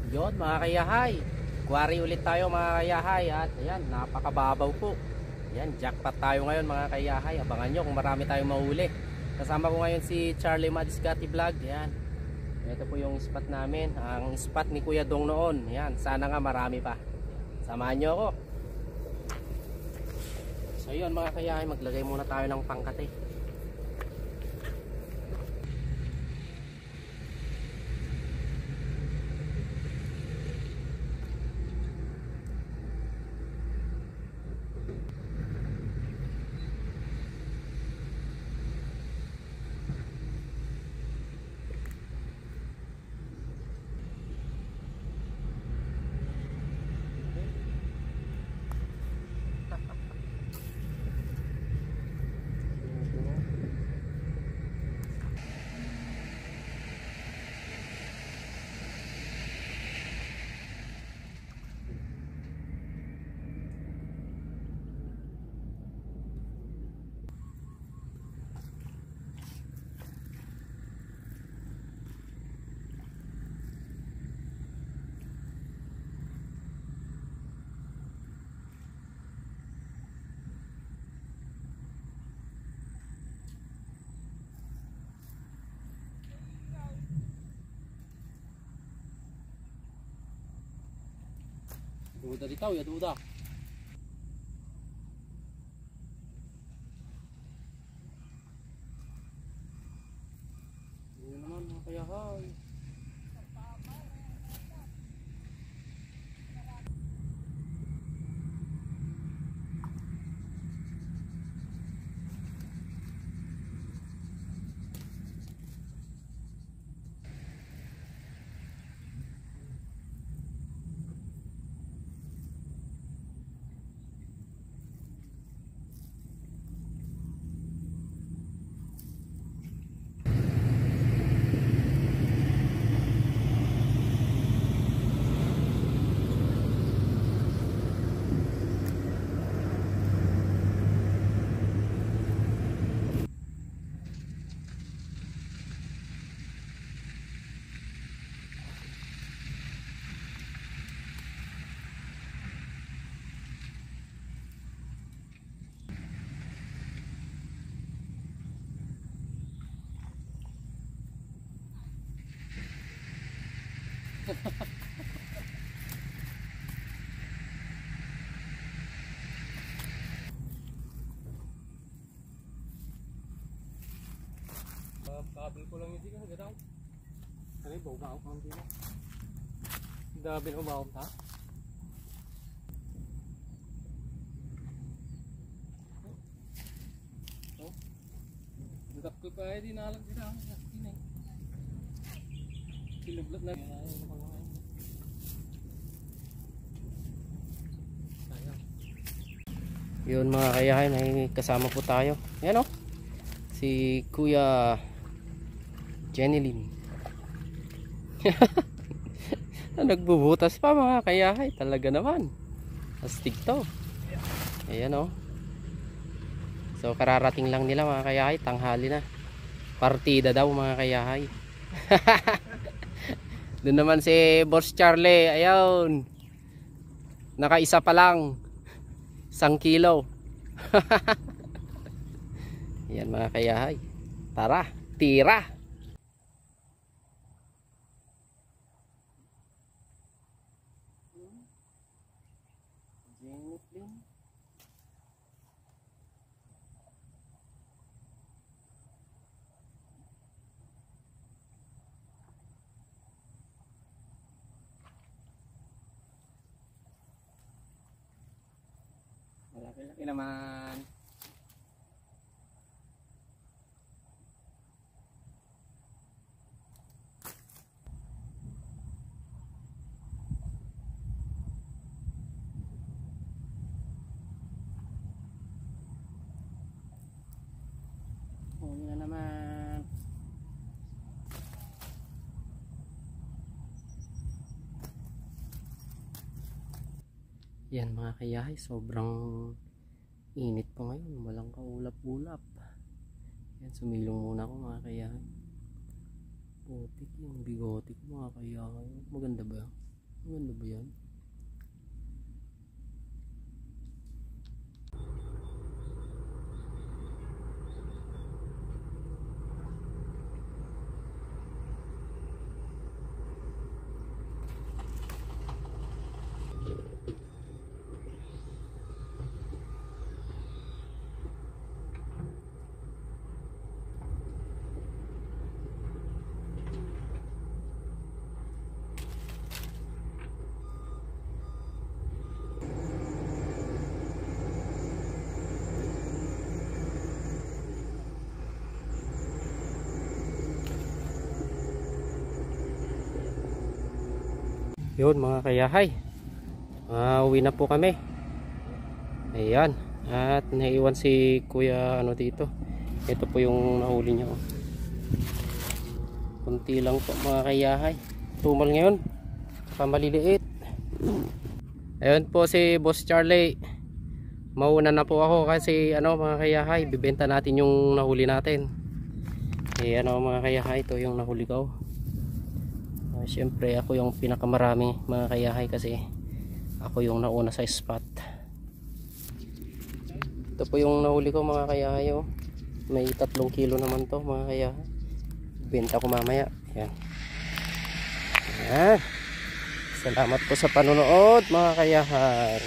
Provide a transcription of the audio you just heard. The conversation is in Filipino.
Yun mga kayahay, quarry ulit tayo mga kayahay. At ayan, napakababaw po. Ayan, jackpot tayo ngayon mga kayahay. Abangan nyo kung marami tayong mahuli. Kasama ko ngayon si Charlie Madiscati Vlog. Ayan, ito po yung spot namin, ang spot ni Kuya Dong noon. Ayan, sana nga marami pa. Samahan nyo ako. So yun mga kayahay, maglagay muna tayo ng pangkate. Duda dito ya duda. Yun naman mga kayahay. Dabil ko lang hindi ka gadaw. Ano ba umaok man din? Dabil umaok ta. Oh. Dap ko pa ay dinalag dira. Kinay. Kilublat na. Yun mga kayahay, may kasama po tayo. Yan o. Si Kuya Jenilyn. Nagbubutas pa mga kayahay. Talaga naman. Astig to. Ayan o. So kararating lang nila mga kayahay. Tanghali na. Partida daw mga kayahay. Doon naman si Boss Charlie. Ayun. Nakaisa pa lang. 1 kilo. Yan mga kayahay. Tara, tira. Malaki-laki naman. Oh, yun na naman. Yan mga kayahay, sobrang init po ngayon, walang kaulap-ulap. Yan, sumilong muna ako mga kayahay. Putik yung bigote ko mga kayahay. Maganda ba? Ano ba yan? Yun mga kayahay, uwi na po kami. Ayan, at naiwan si kuya ano dito. Ito po yung nahuli niya, oh. Kunti lang po mga kayahay, tumal ngayon, pamaliliit. Ayun po si Boss Charlie, mauna na po ako kasi ano mga kayahay, bibenta natin yung nahuli natin. Ayan mga kayahay, ito yung nahuli ko. Siyempre ako yung pinakamarami mga kayahay kasi ako yung nauna sa spot. Ito po yung nahuli ko mga kayahay, oh. May 3 kilo naman to mga kayahay. Benta ko mamaya. Yan. Yan. Salamat po sa panonood mga kayahay.